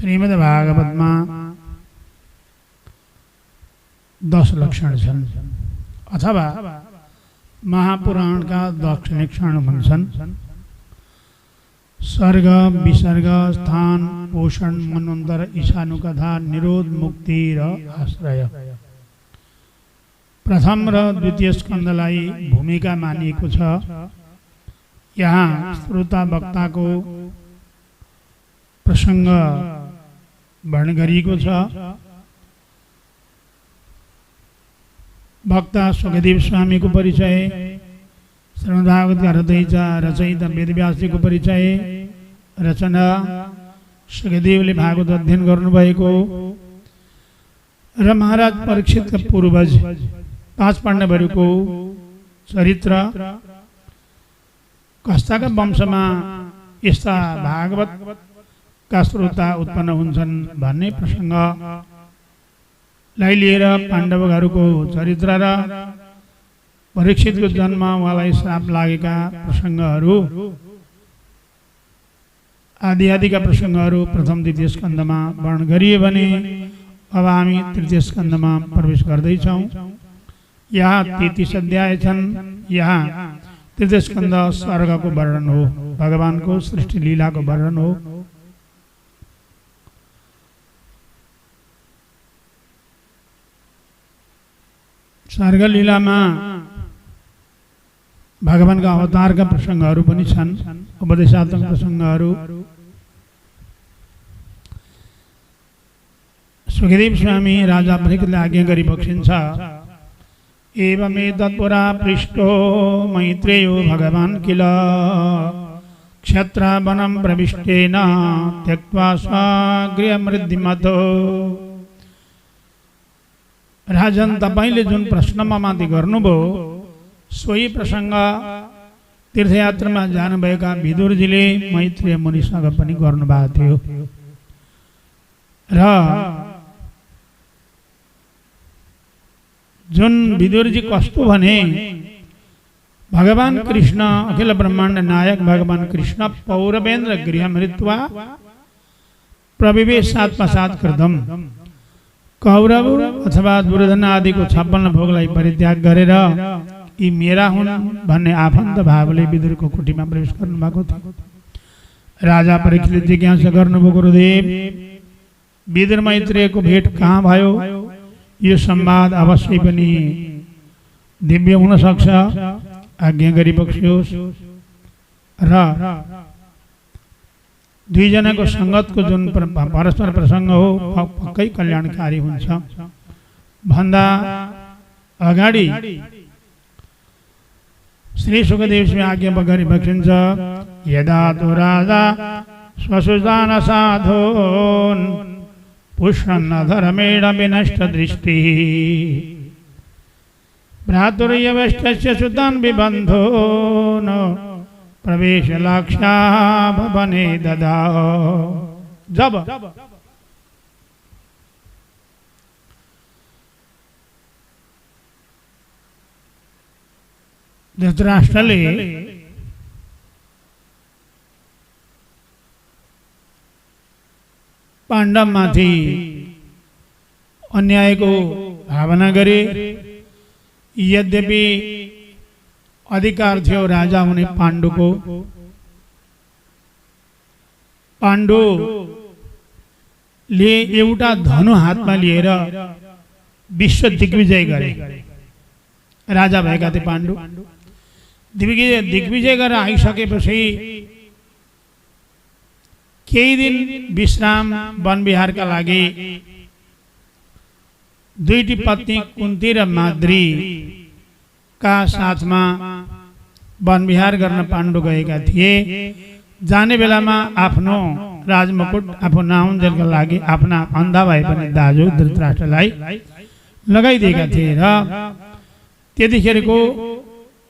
श्रीमद्भागवतमा 10 लक्षण छन् अथवा महापुराणका 10 लक्षण भन्छन्। सर्ग, विसर्ग, स्थान, पोषण, मनवन्तर, ईशानुकथा, निरोध, मुक्ति र आश्रय। प्रथम र द्वितीय स्कन्धलाई भूमिका मानिएको छ। यहाँ श्रोता वक्ताको प्रसंग वर्णन गरिएको छ। वक्ता सुखदेव स्वामीको परिचय, श्रीमद्भागवतका रचयिता वेदव्यासजीको परिचय, रचना सुखदेवले भागवत अध्ययन गर्नुभएको र महाराज परीक्षितका पूर्वज 5 पाण्डवहरूको चरित्र, कस्ताका वंशमा यस्ता भागवतका श्रोता उत्पन्न हुन्छन् भन्ने प्रसङ्गलाई लिएर पाण्डवहरूको चरित्र र परीक्षितको जन्म, उहाँलाई श्राप लागेका प्रसङ्गहरू आदिका प्रसङ्गहरू प्रथम द्वितीय स्कन्धमा वर्णन गरिए भने अब हामी तृतीय स्कन्धमा प्रवेश गर्दैछौँ। यहाँ 33 अध्याय छन्। यहाँ तृतीय स्कन्ध स्वर्गको वर्णन हो, भगवानको सृष्टि लीलाको वर्णन हो। स्वर्ग लीलामा भगवानका अवतारका प्रसङ्गहरू पनि छन्, उपदेशात्मक प्रसङ्गहरू। सुखदेव स्वामी राजा परीक्षितले आज्ञा गरी बक्सिन्छ। एवमेतत्पुरा पृष्टो मैत्रेयो भगवान् किल क्षत्रवनं प्रविष्टेन त्यक्त्वा स्वगृहमृद्धिमतो। राजन, तपाईले जुन प्रश्नमा माथि गर्नुभयो सोही प्रसङ्ग तीर्थयात्रामा जानुभएका विदुरजीले मैत्रेय मुनिसँग पनि गर्नुभएको थियो। र जुन विदुरजी कस्तो भने भगवान कृष्ण, अखिल ब्रह्माण्ड नायक भगवान कृष्ण पौरवेन्द्र गृहमृत्वा प्रविवेशात् पश्चात् कृतम्। कौरव अथवा दुर्योधन आदिको 56 भोगलाई परित्याग गरेर यी मेरा हुन् भन्ने आफन्त भावले विदुरको कुटीमा प्रवेश गर्नुभएको थियो। राजा परीक्षितले जिज्ञासा गर्नुभयो, गुरुदेव विदुर मैत्रेयको भेट कहाँ भयो? यो संवाद अवश्य पनि दिव्य हुन सक्छ, आज्ञा गरी बक्सियोस्। र दुईजनाको संगतको जुन परस्पर प्रसङ्ग हो पक्कै कल्याणकारी हुन्छ। भन्दा अगाडि श्री सुखदेव स्वामी आज्ञा गरी बक्सिन्छ। यदा तु राजा स्वसुजान साधोन् पुष्णन्न धर्मेण विनष्ट दृष्टिः भ्रातुर्यवष्टस्य सुतान् विबन्धो न प्रवेश लाक्षा भवने ददाह। जब धृतराष्ट्रले पाण्डवमाथि अन्यायको भावना गरे, यद्यपि अधिकार थियो राजा हुने पाण्डुको, पाण्डुले एउटा धनु हातमा लिएर विश्व दिग्विजय गरे। राजा भएका थिए पाण्डु। दिग्विजय गरेर आइसकेपछि केही दिन विश्राम वनविहारका लागि दुईटी पत्नी कुन्ती र माद्री का साथमा वनविहार गर्न पाण्डु गएका थिए। जाने बेलामा आफ्नो राजमुकुट आफू नहुन्जेलका लागि आफ्ना अन्धा भए पनि दाजु धृतराष्ट्रलाई लगाइदिएका थिए। र त्यतिखेरको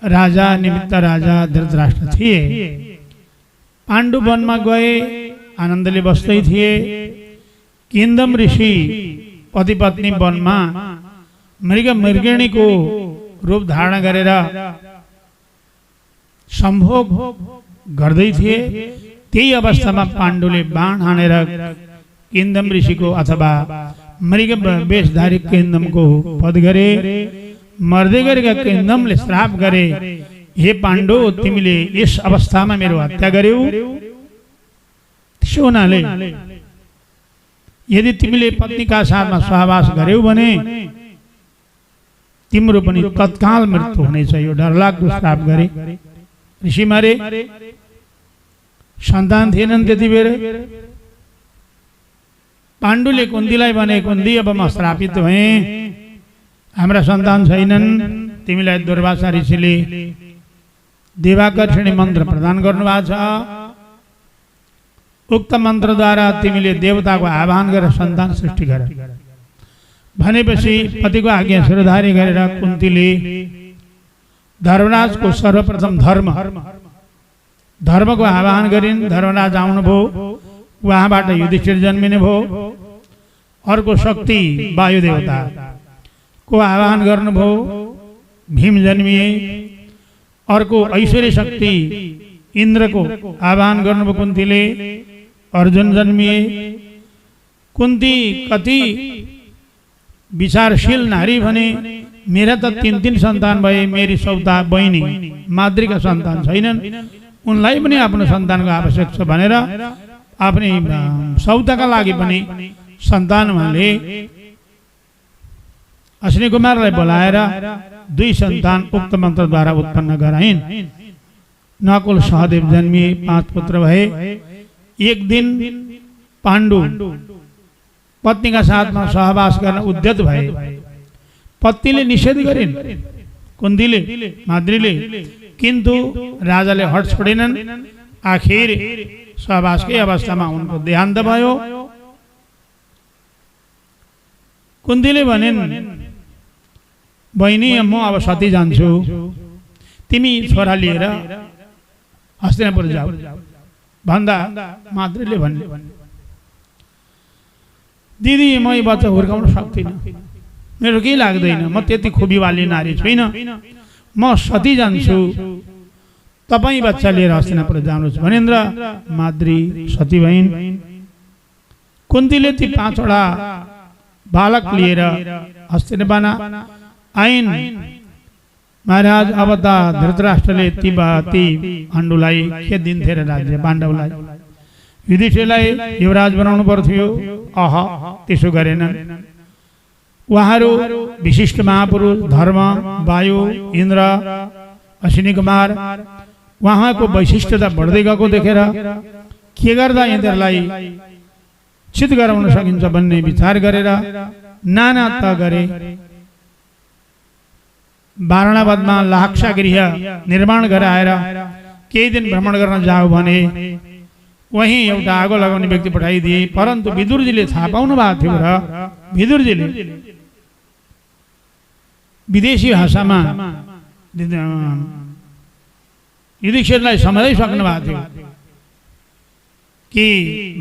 राजा निमित्त राजा धृतराष्ट्र थिए। पाण्डु वनमा गए, आनन्दले बस्दै थिए। किन्दम ऋषि पति पत्नी वनमा मृगिणीको रूप धारण गरेर सम्भोग गर्दै थिए। त्यही अवस्थामा पाण्डुले बाण हानेर किन्दम ऋषिको अथवा मृग वेशधारी किन्दमको वध गरे। मर्दै गरेका किन्दमले श्राप गरे, हे पाण्डव तिमीले यस अवस्थामा मेरो हत्या गर्यौ। त्यसो हुनाले यदि तिमीले पत्नीका साथमा सहवास गर्यौ भने तिम्रो पनि तत्काल मृत्यु हुनेछ। यो डरलाग्दो श्राप गरे। ऋषि मरे, सन्तान थिएनन् त्यति बेर। पाण्डुले कुन्तीलाई भने, कुन्ती अब म श्रापित भएँ, हाम्रा सन्तान छैनन्। तिमीलाई दुर्वासा ऋषिले देवाकर्षणी मन्त्र प्रदान गर्नुभएको छ। उक्त मन्त्रद्वारा तिमीले देवताको आह्वान गरेर सन्तान सृष्टि गर भनेपछि पतिको आज्ञा शिरधारी गरेर कुन्तीले धर्मराजको सर्वप्रथम धर्मको आह्वान गरिन्। धर्मराज आउनुभयो, उहाँबाट युधिष्ठिर जन्मिने भयो। अर्को शक्ति वायु देवताको आह्वान गर्नुभयो, भीम जन्मिए। अर्को ऐश्वर्य शक्ति इन्द्रको आह्वान गर्नुभयो कुन्तीले, अर्जुन जन्मिए। कुन्ती कति विचारशील नारी भने, मेरा त 3 सन्तान भए, मेरी सौता बहिनी माद्रीका सन्तान छैनन्, उनलाई पनि आफ्नो सन्तानको आवश्यक छ भनेर आफ्नै सौताका लागि पनि सन्तान उहाँले अश्विनी कुमारलाई बोलाएर 2 सन्तान उक्त मन्त्रद्वारा उत्पन्न गराइन्। नकुल सहदेव जन्मिए, 5 पुत्र भए। एक दिन पाण्डु पत्नीका साथमा सहवास गर्न उद्यत भए। पत्नीले निषेध गरिन्, कुन्तीले, माद्रीले, किन्तु राजाले हट छोडेनन्। आखिर सहवासकै अवस्थामा उनको देहान्त भयो। कुन्तीले भनिन्, बहिनी म अब सती जान्छु, तिमी छोरा लिएर हस्तिनापुर जाऊ भन्दा माद्रीले भन्ने, दिदी म यो बच्चा हुर्काउन सक्दिनँ, मेरो केही लाग्दैन, म त्यति खुबीवाली नारी छुइनँ, म सती जान्छु, तपाईँ बच्चा लिएर हस्तिनापुर जानुहोस् भनेन्द्र माद्री सती भइन्। कुन्तीले ती 5वटा बालक लिएर हस्तिनापुर आइन्। महाराज अब त धृतराष्ट्रले ती पाण्डुलाई के दिन्थे र राज्य पाण्डवलाई, युधिष्ठिरलाई युवराज बनाउनु पर्थ्यो। त्यसो गरेनन्। उहाँहरू विशिष्ट महापुरुष धर्म, वायु, इन्द्र, अश्विनी कुमार, उहाँको वैशिष्ट्यता बढ्दै गएको देखेर के गर्दा यिनीहरूलाई चित गराउन सकिन्छ भन्ने विचार गरेर नाना त गरे। वारणावतमा लाक्षा गृह निर्माण गराएर केही दिन भ्रमण गर्न जाऊ भने वहीं एउटा आगो लगाउने व्यक्ति पठाइदिए। परन्तु विदुरजीले थाहा पाउनु भएको थियो र विदुरजीले विदेशी भाषामा युधिष्ठिरलाई सम्झाइसक्नु भएको थियो कि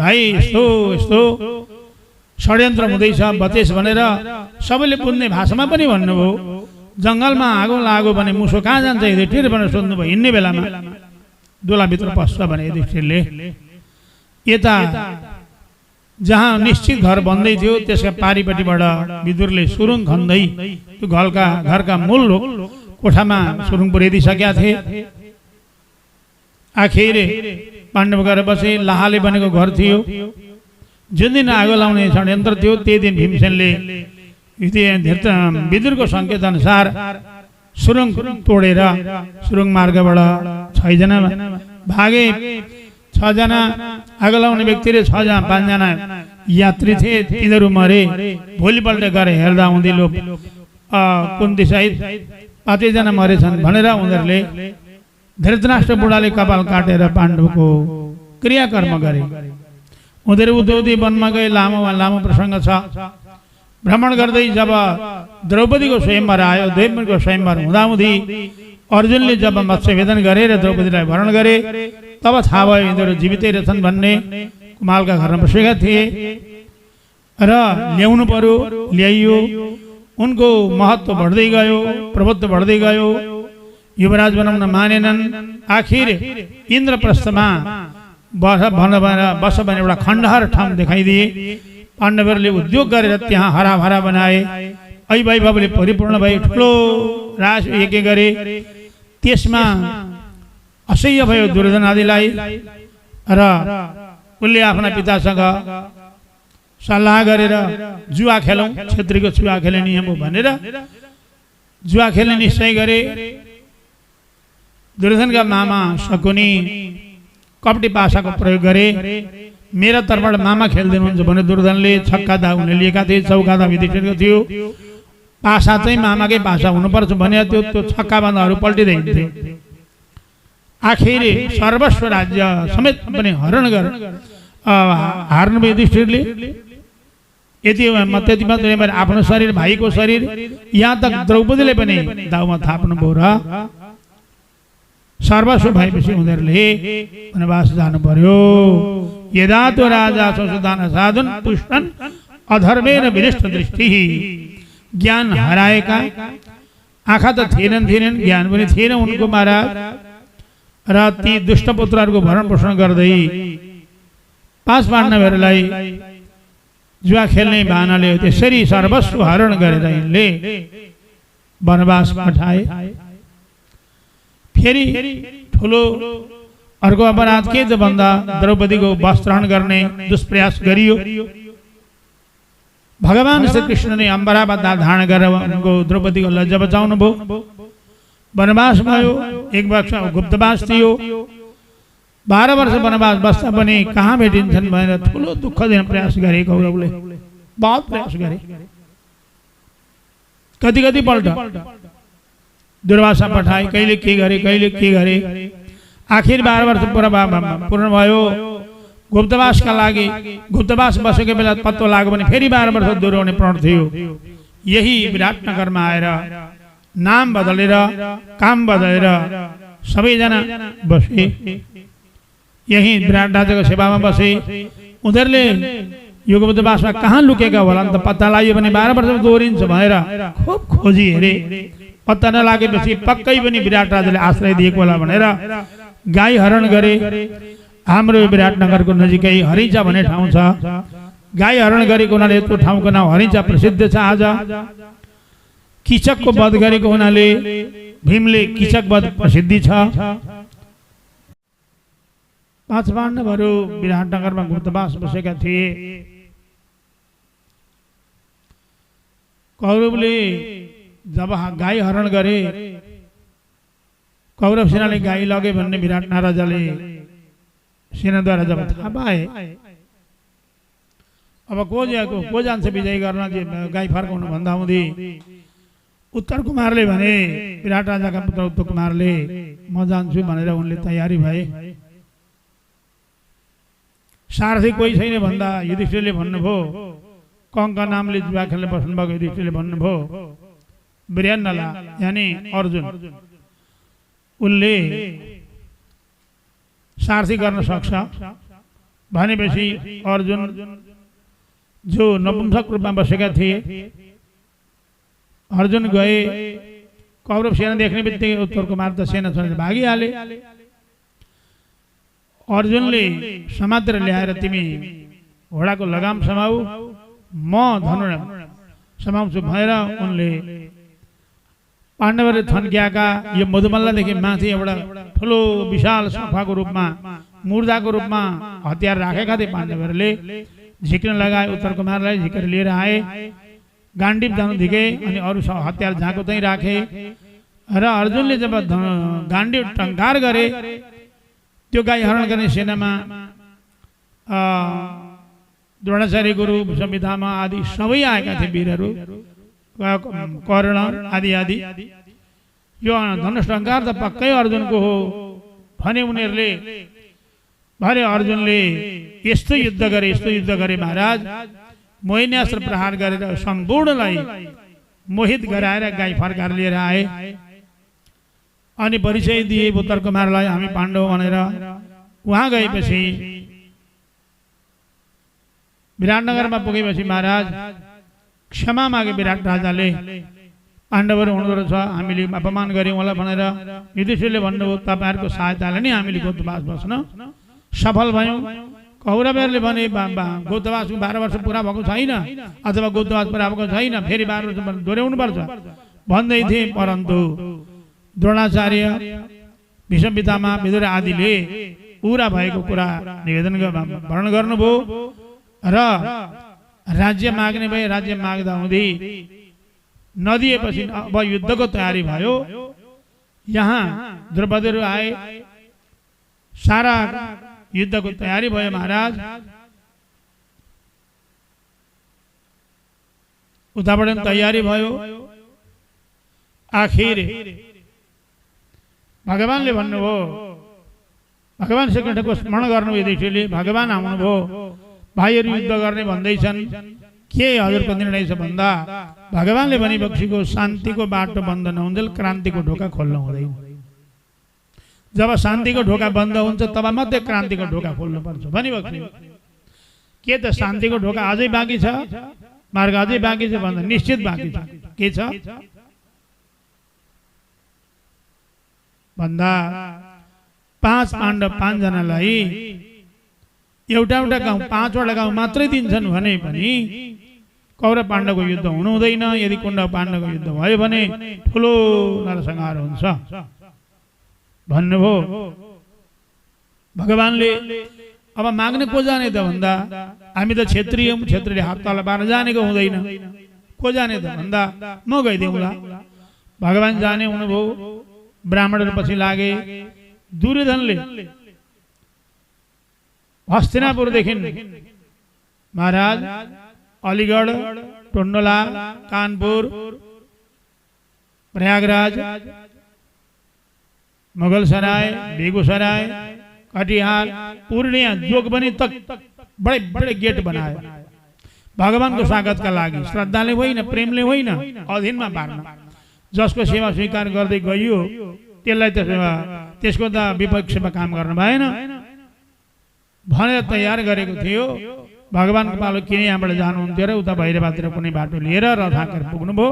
भाइ यस्तो यस्तो षड्यन्त्र हुँदैछ बचेस भनेर सबैले बुझ्ने भाषामा पनि भन्नुभयो। जङ्गलमा आगो लाग्यो भने मुसो कहाँ जान्छ युधिष्ठिर भनेर सोध्नुभयो। हिँड्ने बेलामा दुलाभित्र पस्छ भने युधिष्ठिरले यता जहाँ निश्चित घर बन्दै थियो त्यसका पारिपट्टिबाट विदुरले सुरुङ खन्दै त्यो घरका मूल कोठामा सुरुङ पुर्याइदिइसकेका थिए। आखिर पाण्डव गएर बसे। लाहाले बनेको घर थियो। जुन दिन आगो लाउने षड्यन्त्र थियो त्यही दिन भीमसेनले विदुरको सङ्केत अनुसार सुरुङ तोडेर सुरुङ मार्गबाट 6 जना भागे। 6 जना आगो लाउने व्यक्ति र 5 जना यात्री थिए, तिनीहरू मरे। भोलिपल्ट गएर हेर्दा उनीहरू कुन्ती सहित 5 जना मरेछन् भनेर उनीहरूले धृतराष्ट्र बुढाले कपाल काटेर पाण्डवको क्रियाकर्म गरे। उनीहरू उद्योगी वनमा गए। लामो प्रसङ्ग छ। भ्रमण गर्दै जब द्रौपदीको स्वयंवर आयो, द्वैपदीको स्वयंवर हुँदाहुँदी अर्जुनले जब मत्स्यभेदन गरेर द्रौपदीलाई वरण गरे तब थाहा भयो यिनीहरू जीवितै रहेछन् भन्ने। कुमालका घरमा बसेका थिए र ल्याउनु पर्यो, ल्याइयो। उनको महत्त्व बढ्दै गयो, प्रभुत्व बढ्दै गयो। युवराज बनाउन मानेनन्। आखिर इन्द्रप्रस्थमा बस भने एउटा खण्डहर ठाउँ देखाइदिए। पाण्डवहरूले उद्योग गरेर त्यहाँ हराभरा बनाए। वैभवले परिपूर्ण भए। ठुलो राज यज्ञ गरे। त्यसमा असह्य भयो दुर्योधन आदिलाई र उसले आफ्ना पितासँग सल्लाह गरेर जुवा खेलौँ, क्षेत्रीको जुवा खेल्ने नियम हो भनेर जुवा खेल्ने निश्चय गरे। दुर्योधनका मामा शकुनी कपटी पासाको प्रयोग गरे। मेरा तर्फबाट मामा खेलिदिनुहुन्छ भने दुर्योधनले छक्का दा उनले लिएका थिए, चौका दा युधिष्ठिरको थियो। पासा चाहिँ मामाकै पासा हुनुपर्छ भने त्यो छक्काभन्दाहरू पल्टिँदै। आखिर सर्वस्व राज्य समेत पनि हरण गर हार्नुभयो युधिष्ठिरले। यति मात्रै आफ्नो शरीर, भाइको शरीर, यहाँ तक द्रौपदीले पनि दाउमा थाप्नु भयो र सर्वस्व भएपछि उनीहरूले वनवास जानु पर्यो। यदा तो राजा संशोधन साधन पुष्टन अधर्मेन विनिष्ट दृष्टि। ज्ञान हराएका, आँखा त थिएनन्, ज्ञान पनि थिएन उनको महाराज। र ती दुष्ट पुत्रहरूको भरण पोषण गर्दै 5 पाण्डवहरूलाई जुवा खेल्ने बानाले त्यसरी सर्वस्व हरण गरेर यिनले वनवास पठाए। फेरि ठुलो अर्को अपराध के त भन्दा द्रौपदीको वस्त्रहरण गर्ने दुष्प्रयास गरियो। भगवान श्री कृष्ण ने अम्बरावत धारण गरेर उनको द्रौपदीको लज्जा बचाउनु भयो। वनवास भयो। 1 वर्ष गुप्तवास थियो। 12 वर्ष वनवास बस्दा पनि कहाँ भेटिन्छन् भनेर ठुलो दुःख दिन प्रयास गरे कौरवले। बहुत प्रयास गरे। कति पल्ट दुर्वासा पठाए। कहिले के गरे। आखिर 12 वर्ष पूर्ण भयो। गुप्तवासका लागि गुप्तवास बसेको बेला पत्तो लाग्यो भने फेरि 12 वर्ष दोहोऱ्याउने प्रण थियो। यही विराटनगरमा आएर नाम बदलेर, काम बदलेर सबैजना बसे। यही विराट राजाको सेवामा बसे। उनीहरूले यो गुप्तवासमा कहाँ लुकेका होला त पत्ता लाग्यो भने 12 वर्ष दोहोरिन्छ भनेर खुब खोजी हेरे। पत्ता नलागेपछि पक्कै पनि विराट राजाले आश्रय दिएको होला भनेर गाई हरण गरे। हाम्रो विराटनगरको नजिकै हरिचा भन्ने ठाउँ छ। गाई हरण गरेको हुनाले त्यो ठाउँको नाम हरिचा प्रसिद्ध छ आज। किचकको वध गरेको हुनाले भीमले किचक वध प्रसिद्धि छ। 5 पाण्डवहरू विराटनगरमा गुप्तवास बसेका थिए। कौरवले जब गाई हरण गरे, कौरव सेनाले गाई लगे भन्ने विराट राजाले सेनाद्वारा जब थाहा पाए, अब को जान्छ विजय गर्न, गाई फर्काउनु भन्दा हुँदै उत्तर कुमारले भने, विराट राजाका पुत्र उत्तर कुमारले म जान्छु भनेर उनले तयारी भए। सारथी कोही छैन भन्दा युधिष्ठिरले भन्नुभयो, कंका नामले जुवा खेल्न बस्नुभएको युधिष्ठिरले भन्नुभयो वीरेन्द्रला यानी अर्जुन उनले सारथी गर्न सक्छ भनेपछि अर्जुन जो नपुंसक रूपमा बसेका थिए, अर्जुन गए। कौरव सेना देख्ने बित्तिकै उत्तर कुमार त सेना छोडेर भागिहाले। अर्जुनले समातेर ल्याएर तिमी घोडाको लगाम समाऊ, म धनु समाउँछु भनेर उनले पाण्डवहरूले थन्क्याएका यो मधुमल्लादेखि माथि एउटा ठुलो विशाल सफाको रूपमा मुर्दाको रूपमा हतियार राखेका थिए। पाण्डवहरूले झिक्न लगाए, उत्तर कुमारलाई झिकेर लिएर आए। गाण्डीव जानु धिके अनि अरू हतियार झाँको चाहिँ राखे र अर्जुनले जब गाण्डीव टंकार गरे, त्यो गाई हरण गर्ने सेनामा द्रोणाचार्य गुरु संविधामा आदि सबै आएका थिए वीरहरू, कर्ण आदि आदि। यो धनुष टंकार त पक्कै अर्जुनको हो भने उनीहरूले भने अर्जुनले यस्तो युद्ध गरे महाराज, मोहिनीअस्त्र प्रहार गरेर सम्पूर्णलाई मोहित गराएर गाई फर्काएर लिएर आए। अनि परिचय दिए उत्तर कुमारलाई हामी पाण्डव भनेर। वहाँ गएपछि विराटनगरमा पुगेपछि महाराज क्षमा मागे विराट राजाले, पाण्डवहरू हुँदो रहेछ हामीले अपमान गर्यौँ होला भनेर। युधिष्ठिरले भन्नुभयो तपाईँहरूको सहायताले नै हामीले गुप्तवास बस्न सफल भयौँ। कौरवहरूले भने गुप्तवासको 12 वर्ष पुरा भएको छैन अथवा गुप्तवास पुरा भएको छैन, फेरि 12 वर्ष दोहोऱ्याउनु पर्छ भन्दै थिए। परन्तु द्रोणाचार्य, भीष्म पितामह, विदुर आदिले पुरा भएको कुरा निवेदन वर्णन गर्नुभयो र राज्य माग्ने भए। राज्य माग्दा हुँदै नदिएपछि अब युद्धको तयारी भयो। यहाँ द्रौपदीहरू आए, सारा युद्धको तयारी भयो महाराज। उताबाट तयारी भयो। आखिर भगवानले भन्नुभयो, भगवान श्रीकृष्णको स्मरण गर्नु युधिष्ठिरले, भगवान आउनुभयो, भाइहरू युद्ध गर्ने भन्दैछन्, के हजुरको निर्णय छ भन्दा भगवानले भने बक्सीको शान्तिको बाटो बन्द नहुन्जेल क्रान्तिको ढोका खोल्नु हुँदैन। जब शान्तिको ढोका बन्द हुन्छ तब मात्रै क्रान्तिको ढोका खोल्नुपर्छ भनिबक्सी। के त शान्तिको ढोका अझै बाँकी छ, मार्ग अझै बाँकी छ भन्दा निश्चित बाँकी छ। के छ भन्दा 5 पाण्डव 5 जनालाई एउटा एउटा गाउँ 5 वटा गाउँ मात्रै दिन्छन् भने पनि कौरव पाण्डवको युद्ध हुनु हुँदैन। यदि कुण्डव पाण्डवको युद्ध भयो भने ठुलो नरसंहार हुन्छ भन्नुभयो भगवानले। अब माग्ने को जाने त भन्दा हामी त क्षेत्रीय हौं, क्षेत्रीले हात तल पार्न जानेको हुँदैन, को जाने त भन्दा म गइदिउँला। भगवान जाने हुनुभयो। ब्राह्मणहरू पछि लागे। दुर्योधनले हस्तिनापुरदेखि महाराज अलीगढ, टोन्डोला, कानपुर, प्रयागराज, मुगलसराय, बेगूसराय, कटिहार, पूर्णिया, जोगबनी तक बड़े बड़े गेट बनाए भगवान को स्वागत का लागि। श्रद्धाले होइन, प्रेमले होइन, अधीनमा पार्न। जसको सेवा स्वीकार गर्दै गइयो त्यसलाई त्यसको त विपक्षमा काम गर्न भएन भनेर तयार गरेको थियो। भगवानको पालो किन यहाँबाट जानुहुन्थ्यो र उता भैरवातिर कुनै बाटो लिएर रथाकर पुग्नुभयो।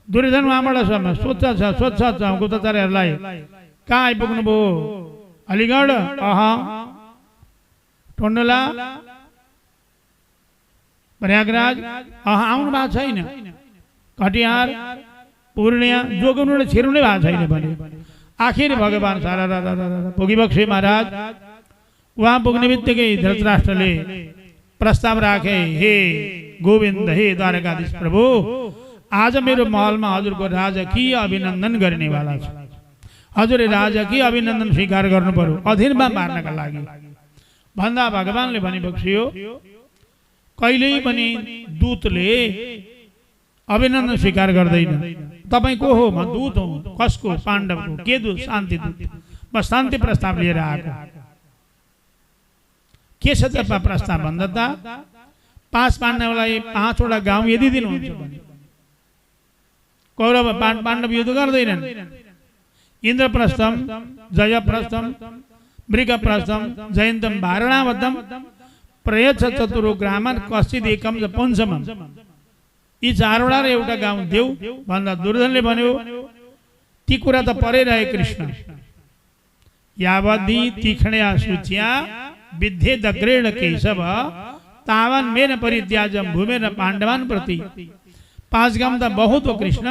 दुर्योधन वहाँबाट सोध्छ गुप्तचरहरूलाई कहाँ आइपुग्नुभयो? अलीगढ, टोन्डोला, प्रयागराज आउनु भएको छैन। कटिहार, पूर्णिया, जोगबनीबाट छिर्नु नै भएको छैन भने आखिर भगवान सारा पुगिबक्से महाराज। वहाँ पुग्ने बित्तिकै धृतराष्ट्रले प्रस्ताव राखे, हे गोविन्द, हे द्वारकाधीश प्रभु, आज मेरो महलमा हजुरको राजकीय अभिनन्दन गर्नेवाला छ। हजुरले राजकीय अभिनन्दन स्वीकार गर्नु पर्यो अधीनमा मार्नका लागि भन्दा भगवानले भनिबक्सियो, कहिल्यै पनि दूतले अभिनन्दन स्वीकार गर्दैन। तपाईँ को हो? म दूत हुँ। कसको? पाण्डवको। के दूत? शान्ति दूत। म शान्ति प्रस्ताव लिएर आएको। के छ त प्रस्ताव भन्दा त 5 पाण्डवलाई 5 वटा गाउँ यदि दिनुहुन्छ भने कौरव पाण्डव युद्ध गर्दैनन्। इन्द्रप्रस्थम, जयप्रस्थम, मृगप्रस्थम, जयन्तम, वारणावतम, प्रयच्छ चतुरो ग्रामन कश्चित एकम च पञ्चमम। यी 4 वटा र एउटा गाउँ देऊ भन्दा दुर्योधनले भन्यो, ती कुरा त परै रहे कृष्ण। यावदि तीक्ष्णया शुच्या विद्धे दग्रेण केशव तावन मेन परित्याजम भूमेन पाण्डवान प्रति। 5 गाउँ त बहुत हो कृष्ण,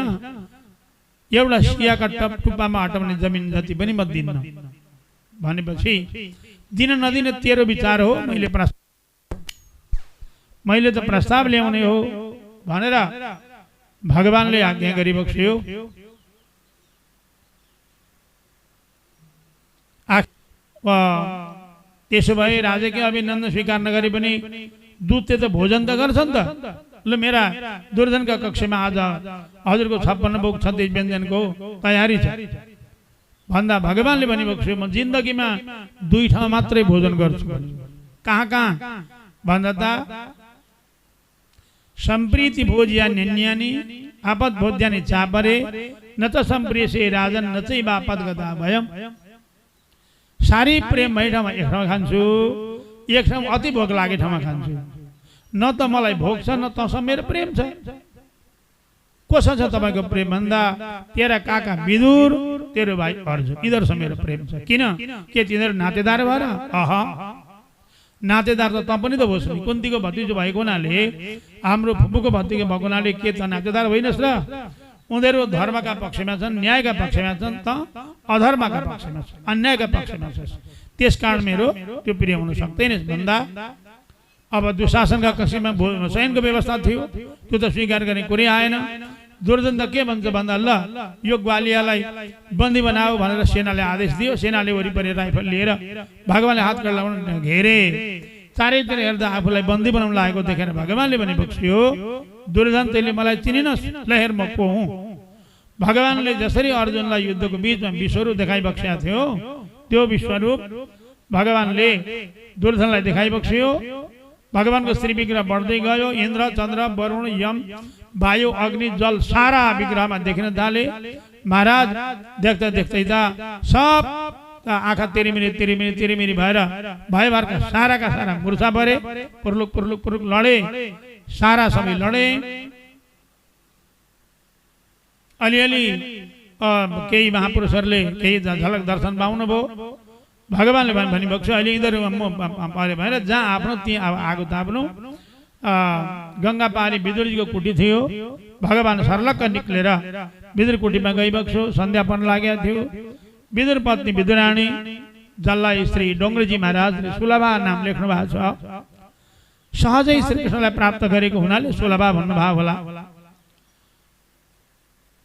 एउटा सियाका टुप्पामा हटाउने जमिन जति पनि म दिन्न भनेपछि दिन नदिन तेरो विचार हो, मैले त प्रस्ताव ल्याउने हो भनेर भगवानले आज्ञा गरिबक्सियो। त्यसो भए राजकीय अभिनन्दन स्वीकार नगरे पनि दूतले त भोजन त गर्छन् त। ल मेरा दुर्योधनका कक्षमा आज हजुरको 56 भोग 36 व्यञ्जनको तयारी छ भन्दा भगवानले भनिबक्सियो, म जिन्दगीमा 2 ठाउँ मात्रै भोजन गर्छु। कहाँ कहाँ भन्दा त सम्प्रीति भोज्या न्यानी आपद भोज्यानि चापरे न त सम्प्रियसे राजन न चाहिँ बापद गता भयम। सारी प्रेम भए ठाउँमा एक ठाउँमा खान्छु, एक ठाउँ अति भोक लागे ठाउँमा खान्छु। न त मलाई भोक छ न तसँग मेरो प्रेम छ। कोसँग छ तपाईँको प्रेम भन्दा तेरा काका विदुर तेरो भाइ अर्जुन यिनीहरूसँग मेरो प्रेम छ। किन के तिनीहरू नातेदार भएर? नातेदार त त पनि त होस् नि, कुन्तीको भतिजो भएको हुनाले, हाम्रो फुपूको भतिजो भएको हुनाले के त नातेदार होइनस् र? उनीहरू धर्मका पक्षमा छन्, न्यायका पक्षमा छन्, त अधर्मका पक्षमा छन्, अन्यायका पक्षमा छन्। त्यसकारण मेरो त्यो प्रिय हुन सक्दैन भन्दा अब दुशासनका कक्षमा शयनको व्यवस्था थियो, त्यो त स्वीकार गर्ने कुरै आएन। दुर्योधन त के भन्छ भन्दा ल यो ग्वालियालाई बन्दी बनाऊ भनेर सेनाले आदेश दियो। सेनाले वरिपरि राइफल लिएर भगवानले हात लगाउन घेरे। चारैतिर हेर्दा आफूलाई बन्दी बनाउन लागेको देखेर भगवानले भने बक्सियो, दुर्योधन तैँले मलाई चिनिनस्, ल हेर म को हुँ। भगवानले जसरी अर्जुनलाई युद्धको बीचमा विश्वरूप देखाइबक्सेका थियो, त्यो विश्वरूप भगवानले दुर्योधनलाई देखाइबक्सियो। भगवानको श्री विग्रह बढ्दै गयो। इन्द्र, चन्द्र, वरुण, यम, वायु, अग्नि, जल सारा विग्रहमा देखिन थाले। महाराज देख्दा देख्दै त सब आँखा तिरिमिरी भएर भयभरका साराका सारा मुर्छा परे, पुर्लुक पुर्लुक पुर्लुक लडे, सारा सबै लडे। अलिअलि केही महापुरुषहरूले केही झलक दर्शन पाउनुभयो। भगवानले भनिबक्छ अहिले यिनीहरू भएर जहाँ आफ्नो त्यहाँ आगो ताप्नु। गङ्गा पारी विदुरजीको कुटी थियो। भगवान सर्लक्क निक्लेर विदुर कुटीमा गइबक्सो। सन्ध्या पर्न लागेको थियो। विदुर पत्नी विदुरानी, जसलाई श्री डोङ्ग्रेजी महाराजले सुलभा नाम लेख्नु भएको छ, सहजै श्रीकृष्णलाई प्राप्त गरेको हुनाले सुलभा भन्नुभएको होला।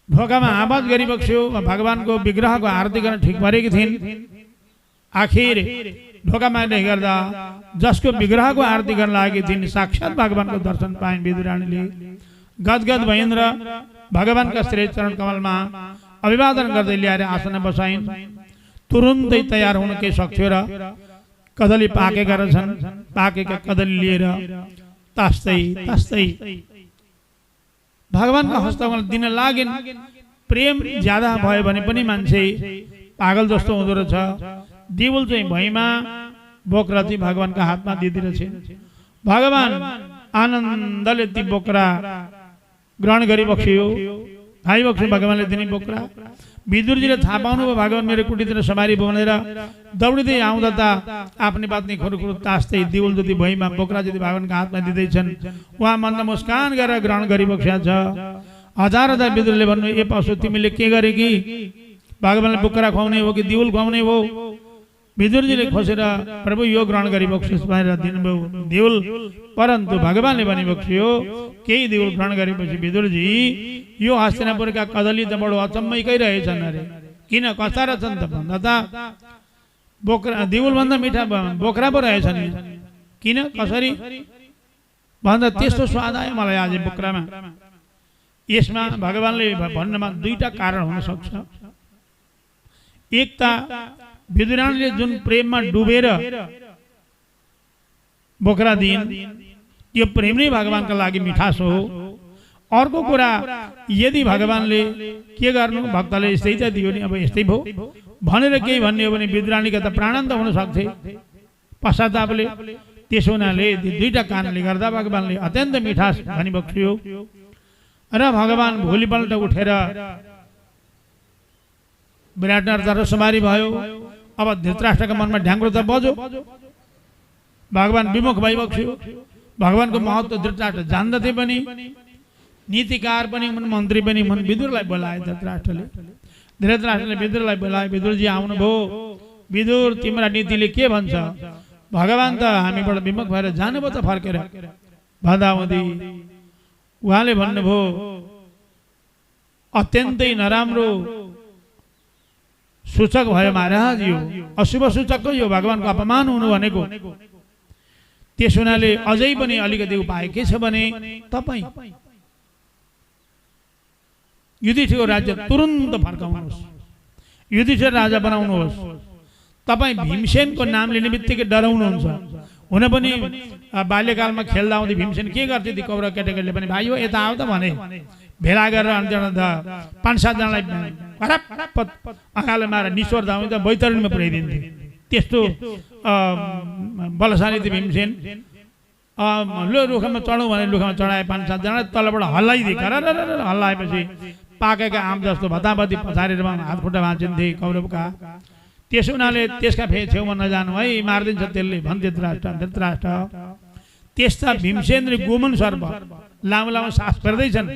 ढोकामा आवाज गरिबक्स्यो। भगवानको विग्रहको आरती गर्न ठिक परेकी थिइन्। आखिर ढोकामा गर्दा जसको विग्रहको आरती गर्न लागेकी थिइन्, साक्षात भगवानको दर्शन पाइन् विदुरानीले। गदगद भइन् र भगवानका श्री चरण कमलमा अभिवादन गर्दै ल्याएर आसन बसाइन्। तुरुन्तै तयार हुन के सक्थ्यो र कदली पाकेका रहेछन्। पाकेका कदली लिएर तास्दै तास्दै भगवानका हस्तकमल दिन लागिन्। प्रेम ज्यादा भयो भने पनि मान्छे पागल जस्तो हुँदो रहेछ। दिउल चाहिँ भैमा, बोक्रा चाहिँ भगवानका हातमा दिइदिरहेछ। भगवान आनन्दले ती बोक्रा ग्रहण गरिबक्सियो। खाइबक्स्यो भगवानले दिने बोक्रा। विदुरजीले थाहा पाउनुभयो भगवान मेरो कुटीतिर सवारी बनेर दौडिँदै आउँदा त आफ्नै पत्नी खुरुखुरु तास्दै दिउल जति भैमा, बोक्रा जति भगवानका हातमा दिँदैछन्। उहाँ मनमा मुस्कान गरेर ग्रहण गरिबक्सेको छ। हजार हजार विदुरले भन्नु, ए पशु तिमीले के गरे कि भगवानले बोक्रा खुवाउने हो कि दिउल खुवाउने हो? विदुरजीले खोसेर प्रभु यो ग्रहण गरिबक्सियोस् भनेर दिनुभयो दिउल। परन्तु भगवानले भनिबक्सियो, केही दिउल ग्रहण गरेपछि विदुरजी यो हस्तिनापुरका कदली त बडो अचम्मैकै रहेछन् अरे। किन कस्ता रहेछन् त भन्दा त बोक्रा दिउल भन्दा मिठा बोक्रा पो रहेछन्। किन कसरी भन्दा त्यस्तो स्वाद आयो मलाई आज बोक्रामा। यसमा भगवानले भन्नमा दुईटा कारण हुन सक्छ। एक त विदुरानीले जुन प्रेममा डुबेर बोक्रा दिइन्, त्यो प्रेम नै भगवानका लागि मिठास हो। अर्को कुरा, यदि भगवानले के गर्नु भक्तले यस्तै त दियो नि, अब यस्तै भयो भनेर केही भन्ने हो भने विदुरानीका त प्राणान्त हुन सक्थे पश्चातापले। त्यसो हुनाले दुईटा कारणले गर्दा भगवानले अत्यन्त मिठास भनिबक्सियो। र भगवान भोलिपल्ट उठेर विराटनगर सवारी भयो। अब धृतराष्ट्रका मनमा ढ्याङ्ग्रो त बज्यो। भगवान विमुख भइबक्स्यो। भगवानको महत्त्व धृतराष्ट्र जान्दथे पनि, नीतिकार पनि हुन्, मन्त्री पनि हुन्। विदुरलाई बोलाए धृतराष्ट्रले विदुरलाई बोलाए। विदुरजी आउनुभयो। विदुर, तिम्रा नीतिले के भन्छ? भगवान त हामीबाट विमुख भएर जानुभयो त फर्केर भन्दाहुँदै उहाँले भन्नुभयो, अत्यन्तै नराम्रो सूचक भयो महाराज, यो अशुभ सूचक हो, यो भगवानको अपमान हुनु भनेको। त्यस हुनाले अझै पनि अलिकति उपाय के छ भने तपाईँ युधिष्ठिरको राज्य तुरुन्त फर्काउनुहोस्, युधिष्ठिर राजा बनाउनुहोस्। तपाईँ भीमसेनको नाम लिने बित्तिकै डराउनुहुन्छ। हुन पनि बाल्यकालमा खेल्दा आउँदै भीमसेन के गर्थे ती कौरव केटाकेटीले पनि, भाइ हो यता आऊ त भने भेला गरेर अन्त्यमा त 5-7 जनालाई अँगालो मारेर निस्वर धाउने त बैतरणीमा पुर्याइदिन्थे। त्यस्तो बलशाली थियो भीमसेन। लो रुखमा चढौँ भने रुखमा चढाए 5-7 जना, तलबाट हल्लाइदिए। हल्लाएपछि पाकेका आम जस्तो भताभती पछारेर हात खुट्टा भाँचिन्थे कौरवका। त्यसो हुनाले त्यसका छेउमा नजानु है, मारिदिन्छ त्यसले भन्थे धृतराष्ट्र। त्यस्ता भीमसेन र गोमन सर्प लामो लामो सास फेर्दैछन्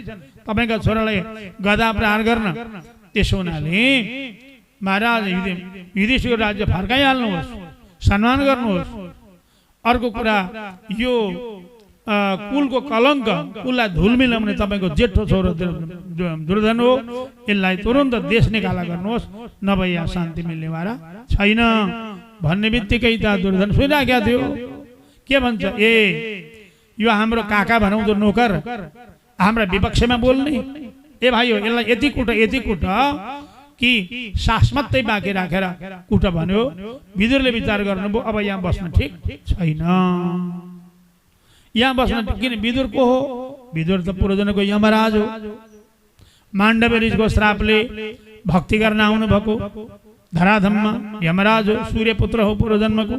तपाईँका छोरालाई गदा प्रहार गर्न। त्यसो हुनाले महाराज युधिष्ठिरको राज्य फर्काइहाल्नुहोस्, सम्मान गर्नुहोस्। अर्को कुरा, यो कुलको कलङ्क, कुललाई धुल मिलाउने तपाईँको जेठो छोरो दुर्योधन हो, यसलाई तुरन्त देश निकाला गर्नुहोस्, नभए यहाँ शान्ति मिल्नेवाला छैन भन्ने बित्तिकै त दुर्योधन सुनिराखेका थियो। के भन्छ, ए यो हाम्रो काका भनौँ नोकर, हाम्रा विपक्षमा बोल्ने। ए भाइ हो, यसलाई यति कुट कि सास मात्रै बाँकी राखेर कुट भन्यो। विदुरले विचार गर्नुभयो, अब यहाँ बस्न ठिक छैन, यहाँ बस्न। किन विदुर को हो? विदुर त पुरोजनको यमराज हो। माण्डव ऋषिको श्रापले भक्ति गर्न आउनु भएको धराधममा यमराज हो, सूर्यपुत्र हो पुरोजन्मको।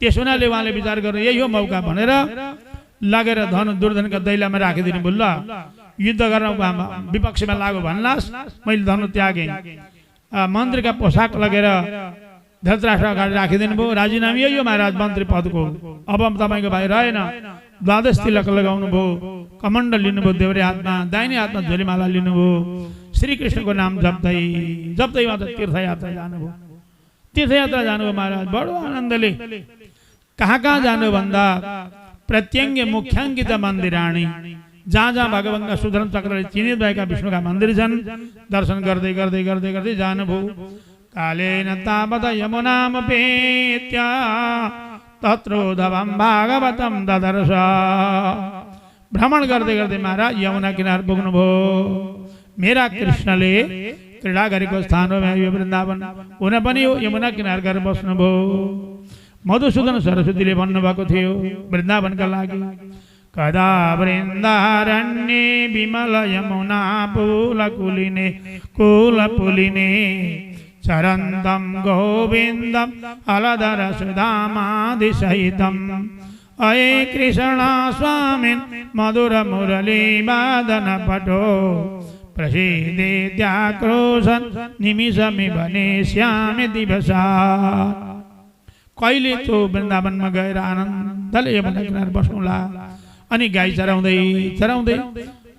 त्यसो हुनाले उहाँले विचार गरेर यही हो मौका भनेर लगेर दुर्योधनका दैलामा राखिदिनु भयो। ल युद्ध गर्न विपक्षमा लाग्यो भन्लास्, मैले धनु त्यागेँ। मन्त्रीका पोसाक लगेर धृतराष्ट्र अगाडि राखिदिनु भयो। राजीनामा यही हो महाराज मन्त्री पदको। अब तपाईँको भाइ रहेन। द्वादश तिलक लगाउनु भयो, कमण्डल लिनुभयो देव्रे हातमा, दाहिने हातमा झोलीमाला लिनुभयो। श्रीकृष्णको नाम जप्दै जप्दै उहाँ त तीर्थयात्रा जानुभयो। तीर्थयात्रा जानुभयो महाराज बडो आनन्दले। कहाँ कहाँ जानु भन्दा प्रत्यङ्ग मुख्याङ्कित मन्दिराणी, जहाँ जहाँ भगवानका सुदर्शन चक्रले चिनित भएका विष्णुका मन्दिर छन्, दर्शन गर्दै गर्दै गर्दै गर्दै जानुभयो। कालेन तावत यमुनामपेत्य तत्रोद्धवं भागवतं ददर्श। भ्रमण गर्दै गर्दै महाराज यमुना किनार पुग्नुभयो। मेरा कृष्णले क्रीडा गरेको स्थान हो यो वृन्दावन, हुन पनि हो यमुना किनार गएर बस्नुभयो। मधुसूदन सरस्वतीले भन्नुभएको थियो वृन्दावनका लागि, कदा वृन्दारण्ये विमल यमुना पुलकुलिने कुलपुलिने चरन्तं गोविन्दं अलधर सुधामादिसहितम् अये कृष्ण स्वामिन् मधुर मुरली वादन पटो प्रसीदेत्याक्रोशन् निमिषमिव नेष्यामि दिवसा। कहिले त्यो वृन्दावनमा गएर आनन्दले यमुना किनार बस्नुला। अनि गाई चराउँदै चराउँदै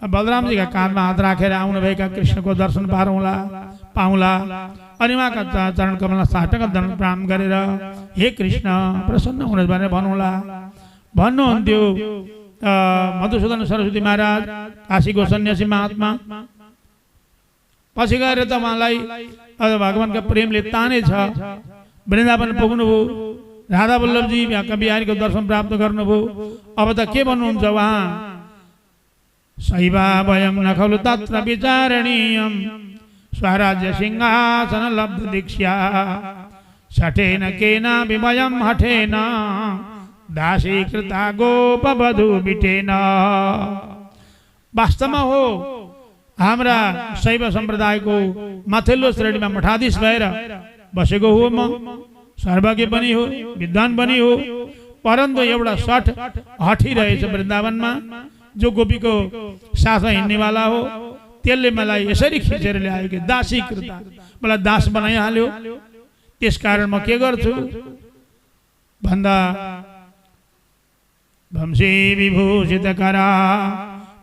बलरामजीका काँधमा हात राखेर आउनुभएका कृष्णको दर्शन पाउँला। अनि उहाँका चरण कमलमा साष्टाङ्ग दण्ड प्रणाम गरेर हे कृष्ण प्रसन्न हुनुहोस् भनेर भन्नुहुन्थ्यो मधुसूदन सरस्वती महाराज, काशीको सन्यासी महात्मा। पछि गएर त उहाँलाई भगवानका प्रेमले तानै छ, वृन्दावन पुग्नुभयो। राधा वल्लभजी कविहारीको दर्शन प्राप्त गर्नुभयो। अब त के भन्नुहुन्छ उहाँ, शैवा वयं न खलु तत्र विचारणीयं स्वराज्य सिंहासन लब्ध दीक्षा शठेन केनापि वयं हठेन दासीकृता गोपवधू बिटेन। वास्तवमा हो हाम्रा शैव सम्प्रदायको माथिल्लो श्रेणीमा मठाधीश भएर बसेको हो म, सर्वज्ञ पनि हो, विद्वान पनि हो, परन्तु एउटा सठ हठी रहेछ वृन्दावनमा, जो गोपीको साथमा हिँड्नेवाला हो। त्यसले मलाई यसरी खिचेर ल्यायो कि दासीकृत, मलाई दास बनाइहाल्यो। त्यसकारण म के गर्छु भन्दा वंशी विभूषित करा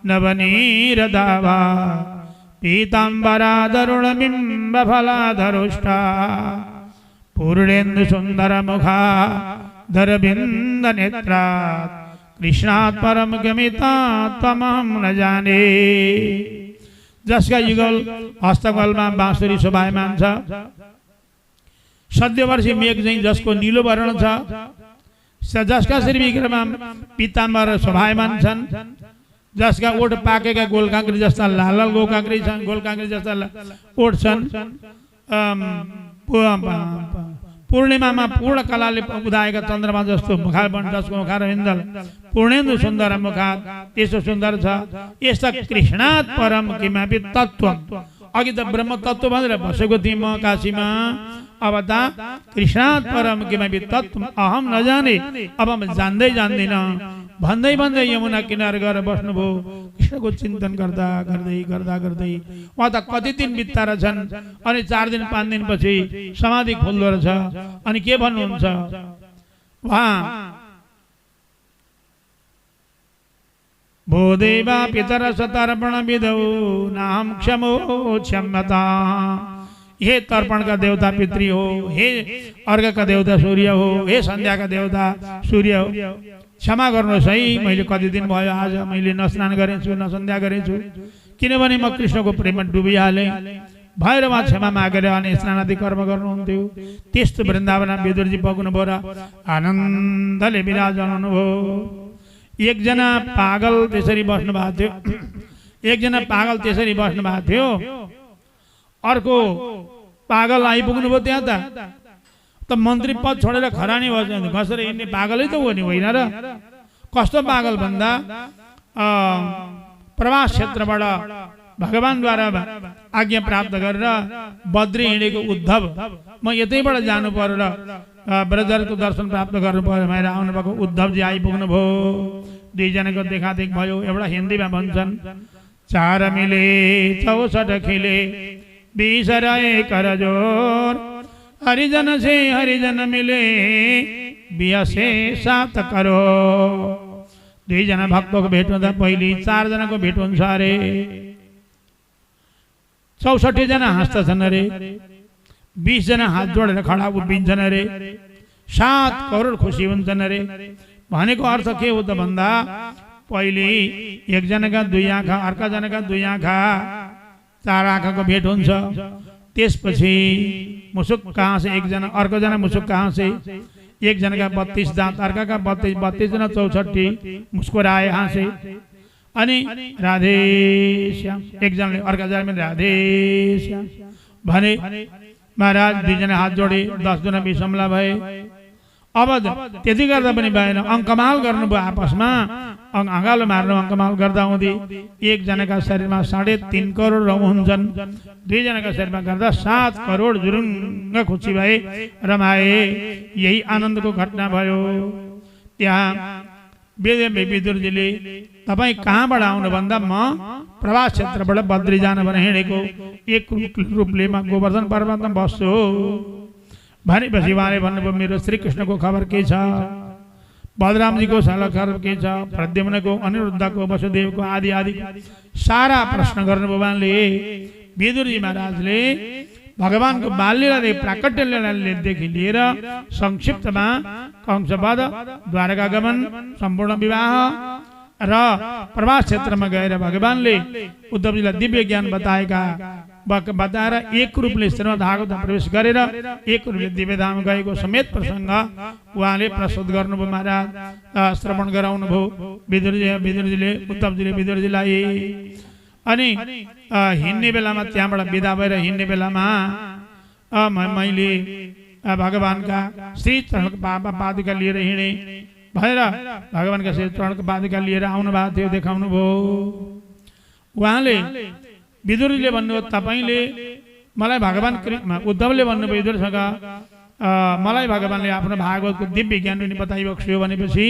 नवनीर दावा पीताम्बरा दरुण बिम्ब फलाधरुष्टा पूर्णेन्दु सुंदर मुखा धरबिंद नेत्रा कृष्णात् परम गमिता तमहम न जाने। जसका युगल हस्तकलमा बाँसुरी शोभायमान छ, सद्यवर्षी मेघ चाहिँ जसको नीलो वर्ण छ, जसका श्रीविग्रमा पीताम्बर शोभायमान छन्, जसका ओठ पाकेका गोलकाँक्री जस्ता लाल लाल गोलकाँक्री जस्ता ओठ छन्, पूर्णिमामा पूर्ण कलाले उदाएका चन्द्रमा जस्तो मुखार बन, जसको मुखार हिन्दल पूर्णेन्दु सुन्दर मुखा त्यसो सुन्दर छ। यस्ता कृष्णात् परम किमपि तत्त्व, अघि त ब्रह्म तत्त्व भनेर बसेको थिएँ म काशीमा, अब त कृष्णात् परम किमपि तत्त्व अहम नजाने, अब म जान्दै जान्दिनँ भन्दै भन्दै यमुना किनार गएर बस्नुभयो कृष्णको चिन्तन गर्दा गर्दै गर्दा गर्दै उहाँ त कति दिन बित्ता रहेछन् अनि 4 दिन 5 दिन पछि समाधि खोल्दो रहेछ अनि के भन्नुहुन्छ उहाँ भो देवा पितर सतर्पण विधौ नाम क्षमो क्षम्यता हे तर्पण का देवता पितृ हो हे अर्घ का देवता सूर्य हो हे संध्या का देवता सूर्य हो क्षमा गर्नुहोस् है मैले कति दिन भयो आज मैले नस्नान गरेछु न सन्ध्या गरेछु किनभने म कृष्णको प्रेममा डुबिहालेँ भएर उहाँ क्षमा मागेर अनि स्नान आदि कर्म गर्नुहुन्थ्यो त्यस्तो वृन्दावनमा विदुरजी पुग्नुभयो र आनन्दले विराजमान हुनुभयो एकजना पागल त्यसरी बस्नु भएको थियो एकजना पागल त्यसरी बस्नु भएको थियो अर्को पागल आइपुग्नु भयो त्यहाँ त मन्त्री पद छोडेर खरानी भयो कसरी हिँड्ने पागलै त हो नि होइन र कस्तो पागल भन्दा प्रवास क्षेत्रबाट भगवानद्वारा आज्ञा प्राप्त गरेर बद्री हिँडेको उद्धव म यतैबाट जानु पर्यो र ब्रजहरूको दर्शन प्राप्त गर्नु पर्यो भनेर आउनुभएको उद्धवजी आइपुग्नु भयो दुईजनाको देखादेख भयो एउटा हिन्दीमा भन्छन् 4 मिले 64 खिले 20 रहे कर जोर हरिजन से हरिजन मिले 20 से 7 करो दुईजना भक्तको भेट हुँदा पहिले 4 जनाको भेट हुन्छ अरे 64 जना हाँस्दछन् अरे 20 जना हात जोडेर खडा उभिन्छन् अरे 7 करोड खुसी हुन्छन् अरे भनेको अर्थ के हो त भन्दा पहिले एकजनाका 2 आँखा अर्का जनाका 2 आँखा 4 आँखाको भेट हुन्छ त्यसपछि मुसुक कहाँ से एकजना अर्को जना मुसुक कहाँ से एकजना का 32 दांत अर्का का 32 जना 64 मुस्कुराए हाँसे अनि राधे श्याम एकजनाले अर्का जना में राधे श्याम भने महाराज दुईजना हात जोडे 10 जना विषमला भए अब त्यति गर्दा पनि भएन अङ्कमाल गर्नुभयो आपसमा अँगालो मार्नु अङ्कमाल गर्दा हुँदै एकजनाका शरीरमा 3.5 करोड रौँ हुन्छन् दुईजनाका शरीरमा गर्दा 7 करोड जुरुङ्ग खुसी भए रमाए यही आनन्दको घटना भयो त्यहाँ विदुरजीले तपाईँ कहाँबाट आउनु भन्दा म प्रवास क्षेत्रबाट बद्री जान भनेर हिँडेको एक रूपले म गोवर्धन पर्वतमा बस्छु भनेपछि उहाँले भन्नुभयो मेरो श्रीकृष्णको खबर के छ बलरामजीको खबर के छ प्रद्युम्नको अनिरुद्धको वसुदेवको आदि आदि सारा प्रश्न गर्नुभयो उहाँले विदुरजी महाराजले भगवानको बाल्यलीला प्राकट्य लीलादेखि लिएर संक्षिप्तमा कंसवध द्वारकागमन सम्पूर्ण विवाह र प्रवास क्षेत्रमा गएर भगवानले उद्धवजीलाई दिव्य ज्ञान बताएर एक रूपले श्रीमद्भागवत प्रवेश गरेर एक रूपले दिव्यधाम गएको समेत प्रसंग उहाँले प्रस्तुत गर्नुभयो महाराज श्रवण गराउनु भयो विदुरजीले उद्धवजीले विदुरजीलाई अनि हिँड्ने बेलामा त्यहाँबाट बिदा भएर हिँड्ने बेलामा मैले भगवानका श्री चरणको पादुका लिएर हिँडे भएर भगवानका श्री चरणको पादुका लिएर आउनु भएको थियो देखाउनु भयो उहाँले विदुरजीले भन्नुभयो तपाईले मलाई भगवान उद्धवले भन्नुभयो विदुरसँग मलाई भगवानले आफ्नो भागवतको दिव्य ज्ञान पनि बताइबक्स्यो भनेपछि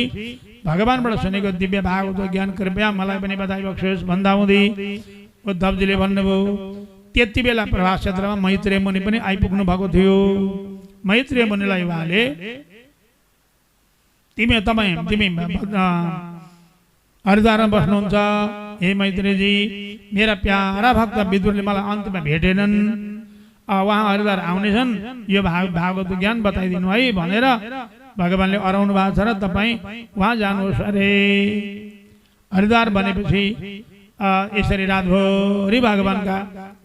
भगवानबाट सुनेको दिव्य भागवतको ज्ञान कृपया मलाई पनि बताइबक्स्योस् भन्दा हुँदै उद्धवजीले भन्नुभयो त्यति बेला प्रवास क्षेत्रमा मैत्रेय मुनि पनि आइपुग्नु भएको थियो मैत्रेय मुनिलाई उहाँले तिमी हरिद्वारमा बस्नुहुन्छ हे मैत्रेयजी मेरा प्यारा भक्त विदुरले मलाई अन्त्यमा भेटेनन् उहाँ हरिद्वार आउनेछन् यो भागवत ज्ञान बताइदिनु है भनेर भगवानले अराउनु भएको छ र तपाईँ उहाँ जानुहोस् अरे हरिद्वार भनेपछि यसरी रातभरि भगवानका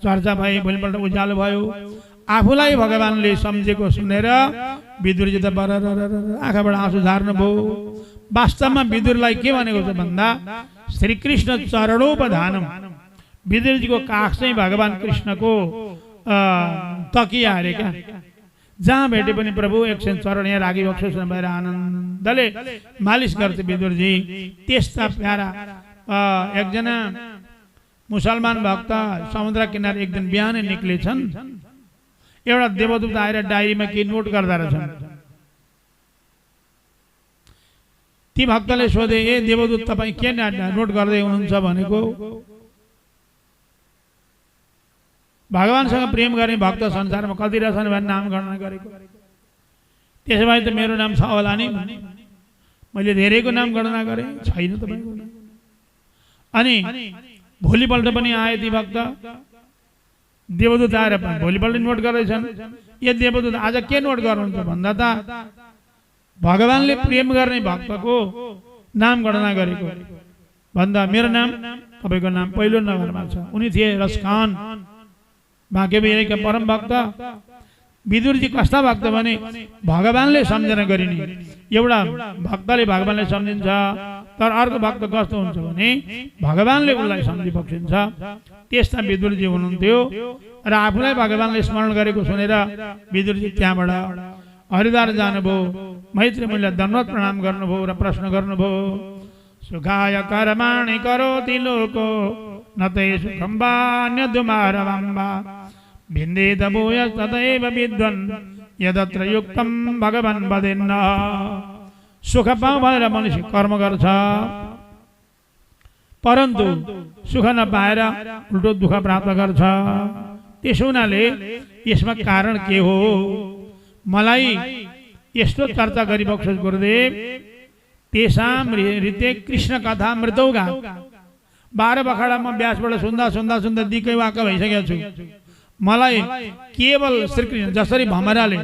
चर्चा भए भोलिपल्ट उज्यालो भयो आफूलाई भगवानले सम्झेको सुनेर विदुरजी त आँखाबाट आँसु झार्नु भयो वास्तवमा विदुरलाई के भनेको छ भन्दा श्रीकृष्ण चरणोपधानम विदुरजीको काख चाहिँ भगवान कृष्णको तकिया अरे क्या जहाँ भेटे पनि प्रभु एकछिन चरण यहाँ राखिबक्स्योस् भएर आनन्दले मालिस गर्थे विदुरजी त्यस्ता प्यारा एकजना मुसलमान भक्त समुद्र किनार एक दिन बिहानै निक्लेछन् एउटा देवदूत आएर डायरीमा के नोट गर्दा रहेछन् ती भक्तले सोधे, ए देवदूत तपाईँ के नोट गर्दै हुनुहुन्छ भनेको? भगवानसँग प्रेम गर्ने भक्त संसारमा कति रहेछन् भनेर नाम गणना गरेको। त्यसो भए त मेरो नाम छ होला नि, मैले धेरैको नाम गणना गरेँ, छैन तपाईँको नाम। अनि भोलिपल्ट पनि आए ती भक्त, देवदूत आएर भोलिपल्ट नोट गर्दैछन्। यो देवदूत आज के नोट गर्नुहुन्छ भन्दा त भगवानले प्रेम गर्ने भक्तको नाम गणना गरेको भन्दा मेरो नाम तपाईँको नाम पहिलो नम्बरमा छ। उनी थिए रसखान, बाँके बिहारीका परम भक्त। विदुरजी कस्ता भक्त भने भगवानले सम्झना गरिने। एउटा भक्तले भगवानले सम्झिन्छ, तर अर्को भक्त कस्तो हुन्छ भने भगवानले उनलाई सम्झि बक्सिन्छ। त्यस्ता विदुरजी हुनुहुन्थ्यो र आफूलाई भगवानले स्मरण गरेको सुनेर विदुरजी त्यहाँबाट हरिद्वार जानुभयो। मैत्री मुनिलाई दण्डवत प्रणाम गर्नुभयो र प्रश्न गर्नुभयो, सुखाय कर्माणि करोति लोको न ते सुखं वा न्यद्मारवं वा भिन्देत भूयः तदैव विद्वन् यदत्र युक्तं भगवान् वदेन्न। सुख पाऊँ भनेर मनुष्य कर्म गर्छ, परन्तु सुख नपाएर उल्टो दुःख प्राप्त गर्छ। त्यसो हुनाले यसमा कारण के हो? मलाई यस्तो चर्चा गरिबक्सोस् गुरुदेव, तेसाम रीते कृष्ण कथा मृतौगा। 12 बखडा म व्यासबाट सुन्दा सुन्दा सुन्दा दिकै वाक्क भइसकेको छु। मलाई केवल श्रीकृष्ण जसरी भमराले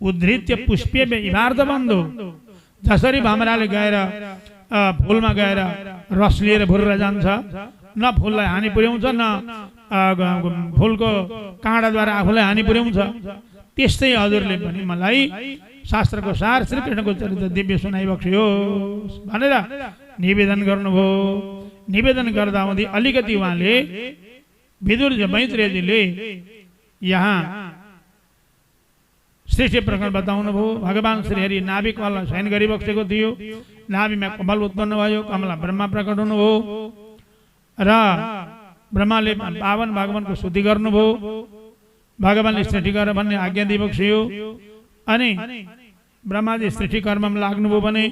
उद्धृत्य पुष्पे इवार्थ बन्धु, जसरी भमराले गएर फुलमा गएर रस लिएर भुरेर जान्छ, न फुललाई हानि पुर्याउँछ न फुलको काँडाद्वारा आफूलाई हानि पुर्याउँछ, त्यस्तै हजुरले पनि मलाई शास्त्रको सार श्रीकृष्णको चरित्र दिव्य सुनाइबक्सियोस् भनेर निवेदन गर्नुभयो। निवेदन गर्दा हुँदै अलिकति उहाँले विदुरजी मैत्रेयजीले यहाँ सृष्टि प्रकरण बताउनु भयो। भगवान श्रीहरि नाभि कमलमा शयन गरिबक्सेको थियो, नाभिमा कमल उत्पन्न भयो, कमलमा ब्रह्मा प्रकट हुनुभयो र ब्रह्माले पावन भगवानको स्तुति गर्नुभयो। भगवानले सृष्टि गर भन्ने आज्ञा दिइबक्सियो। अनि ब्रह्माजी सृष्टि कर्ममा लाग्नुभयो भने